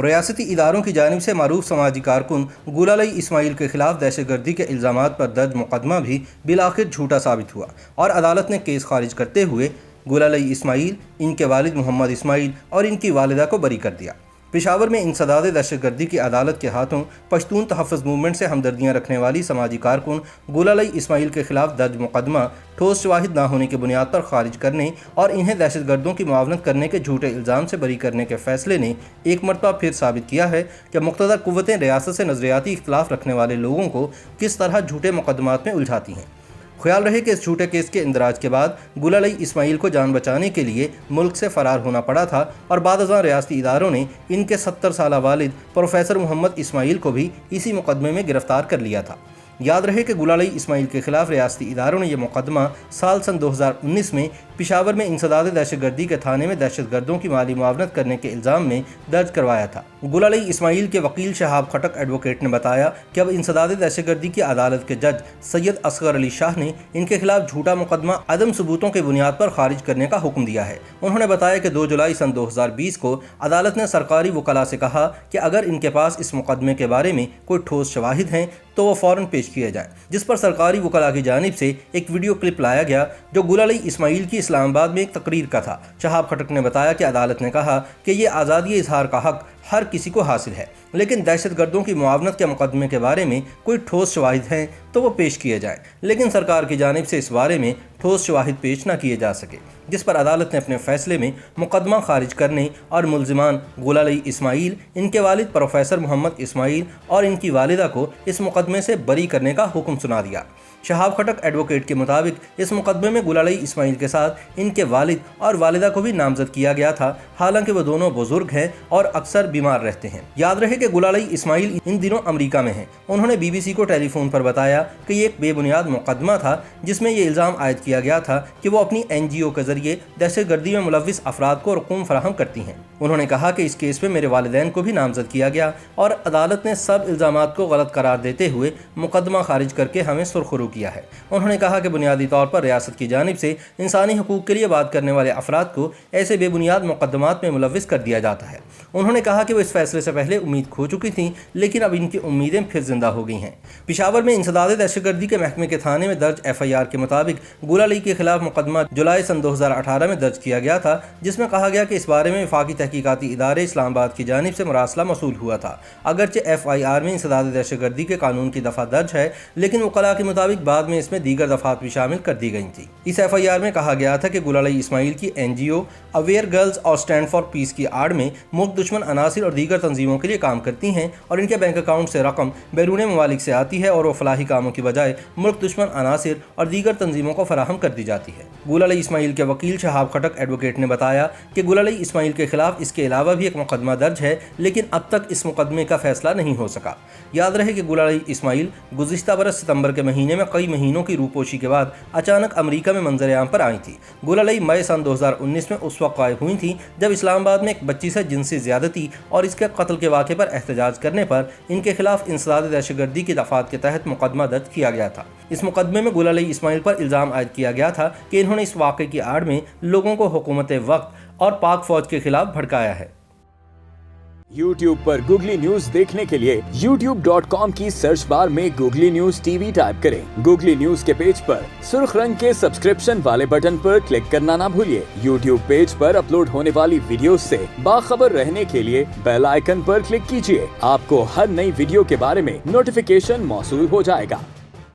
ریاستی اداروں کی جانب سے معروف سماجی کارکن گلالئی اسماعیل کے خلاف دہشت گردی کے الزامات پر درج مقدمہ بھی بالآخر جھوٹا ثابت ہوا اور عدالت نے کیس خارج کرتے ہوئے گلالئی اسماعیل، ان کے والد محمد اسماعیل اور ان کی والدہ کو بری کر دیا۔ پشاور میں انسداد دہشت گردی کی عدالت کے ہاتھوں پشتون تحفظ موومنٹ سے ہمدردیاں رکھنے والی سماجی کارکن گلالئی اسماعیل کے خلاف درج مقدمہ ٹھوس شواہد نہ ہونے کی بنیاد پر خارج کرنے اور انہیں دہشت گردوں کی معاونت کرنے کے جھوٹے الزام سے بری کرنے کے فیصلے نے ایک مرتبہ پھر ثابت کیا ہے کہ مقتدر قوتیں ریاست سے نظریاتی اختلاف رکھنے والے لوگوں کو کس طرح جھوٹے مقدمات میں الجھاتی ہیں۔ خیال رہے کہ اس جھوٹے کیس کے اندراج کے بعد گلالئی اسماعیل کو جان بچانے کے لیے ملک سے فرار ہونا پڑا تھا اور بعد ازاں ریاستی اداروں نے ان کے 70 سالہ والد پروفیسر محمد اسماعیل کو بھی اسی مقدمے میں گرفتار کر لیا تھا۔ یاد رہے کہ گلالئی اسماعیل کے خلاف ریاستی اداروں نے یہ مقدمہ سن 2019 میں پشاور میں انسداد دہشت گردی کے تھانے میں دہشت گردوں کی مالی معاونت کرنے کے الزام میں درج کروایا تھا۔ گلالئی اسماعیل کے وکیل شہاب خٹک ایڈوکیٹ نے بتایا کہ اب انسداد دہشت گردی کی عدالت کے جج سید اصغر علی شاہ نے ان کے خلاف جھوٹا مقدمہ عدم ثبوتوں کی بنیاد پر خارج کرنے کا حکم دیا ہے۔ انہوں نے بتایا کہ 2 جولائی سن 2020 کو عدالت نے سرکاری وکلاء سے کہا کہ اگر ان کے پاس اس مقدمے کے بارے میں کوئی ٹھوس شواہد ہیں تو وہ فوراً پیش کیے جائیں، جس پر سرکاری وکلاء کی جانب سے ایک ویڈیو کلپ لایا گیا جو گلالئی اسماعیل کی اسلام آباد میں ایک تقریر کا تھا۔ شہاب خٹک نے بتایا کہ عدالت نے کہا کہ یہ آزادی اظہار کا حق ہر کسی کو حاصل ہے، لیکن دہشت گردوں کی معاونت کے مقدمے کے بارے میں کوئی ٹھوس شواہد ہیں تو وہ پیش کیے جائیں، لیکن سرکار کی جانب سے اس بارے میں ٹھوس شواہد پیش نہ کیے جا سکے، جس پر عدالت نے اپنے فیصلے میں مقدمہ خارج کرنے اور ملزمان گلالئی اسماعیل، ان کے والد پروفیسر محمد اسماعیل اور ان کی والدہ کو اس مقدمے سے بری کرنے کا حکم سنا دیا۔ شہاب خٹک ایڈوکیٹ کے مطابق اس مقدمے میں گلالئی اسماعیل کے ساتھ ان کے والد اور والدہ کو بھی نامزد کیا گیا تھا، حالانکہ وہ دونوں بزرگ ہیں اور اکثر بیمار رہتے ہیں۔ یاد رہے کہ گلالئی اسماعیل ان دنوں امریکہ میں ہیں۔ انہوں نے BBC کو ٹیلی فون پر بتایا کہ یہ ایک بے بنیاد مقدمہ تھا جس میں یہ الزام عائد کیا گیا تھا کہ وہ اپنی NGO کے ذریعے دہشت گردی میں ملوث افراد کو رقوم فراہم کرتی ہیں۔ انہوں نے کہا کہ اس کیس میں میرے والدین کو بھی نامزد کیا گیا اور عدالت نے سب الزامات کو غلط قرار دیتے ہوئے مقدمہ خارج کر کے ہمیں سرخرو کیا ہے۔ انہوں نے کہا کہ بنیادی طور پر ریاست کی جانب سے انسانی حقوق کے لیے بات کرنے والے افراد کو ایسے بے بنیاد مقدمات میں ملوث کر دیا جاتا ہے۔ انہوں نے کہا کہ وہ اس فیصلے سے پہلے امید کھو چکی تھیں، لیکن اب ان کی امیدیں پھر زندہ ہو گئی ہیں۔ پشاور میں انسداد دہشت گردی کے محکمے کے تھانے میں درج FIR کے مطابق گلالئی کے خلاف مقدمہ جولائی سن 2018 میں درج کیا گیا تھا، جس میں کہا گیا کہ اس بارے میں وفاقی تحقیقاتی ادارے اسلام آباد کی جانب سے مراسلہ موصول ہوا تھا۔ اگرچہ FIR میں انسداد دہشت گردی کے قانون کی دفعہ درج ہے، لیکن وکلاء کے مطابق بعد میں اس میں دیگر دفعات بھی شامل کر دی گئی تھیں۔ اس FIR میں کہا گیا تھا کہ گلالئی اسماعیل کی NGO اویئر گرلز اور اسٹینڈ فار پیس کی آڑ میں ملک دشمن عناصر اور دیگر تنظیموں کے لیے کام کرتی ہیں اور ان کے بینک اکاؤنٹ سے رقم بیرون ممالک سے آتی ہے اور وہ فلاحی کاموں کی بجائے ملک دشمن عناصر اور دیگر تنظیموں کو فراہم کر دی جاتی ہے۔ گلالئی اسماعیل کے وکیل شہاب خٹک ایڈوکیٹ نے بتایا کہ گلالئی اسماعیل کے خلاف اس کے علاوہ بھی ایک مقدمہ درج ہے، لیکن اب تک اس مقدمے کا فیصلہ نہیں ہو سکا۔ یاد رہے کہ گلالئی اسماعیل گزشتہ برس ستمبر کے مہینے میں کئی مہینوں کی روپوشی کے بعد اچانک امریکہ میں منظر عام پر آئی تھی۔ گلالئی مئی سن 2019 میں اس وقت غائب ہوئی تھیں جب اسلام آباد میں ایک بچی سے جنسی زیادتی اور اس کے قتل کے واقعے پر احتجاج کرنے پر ان کے خلاف انسداد دہشت گردی کی دفعات کے تحت مقدمہ درج کیا گیا تھا۔ اس مقدمے میں گلالئی اسماعیل پر الزام عائد کیا گیا تھا کہ انہوں نے اس واقعے کی آڑ میں لوگوں کو حکومت وقت اور پاک فوج کے خلاف بھڑکایا ہے۔ YouTube پر گوگلی نیوز دیکھنے کے لیے youtube.com کی سرچ بار میں گوگلی نیوز TV ٹائپ کریں۔ گوگلی نیوز کے پیج پر سرخ رنگ کے سبسکرپشن والے بٹن پر کلک کرنا نہ بھولیے۔ YouTube پیج پر اپلوڈ ہونے والی ویڈیوز سے باخبر رہنے کے لیے بیل آئیکن پر کلک کیجیے۔ آپ کو ہر نئی ویڈیو کے بارے میں نوٹیفیکیشن موصول ہو جائے گا۔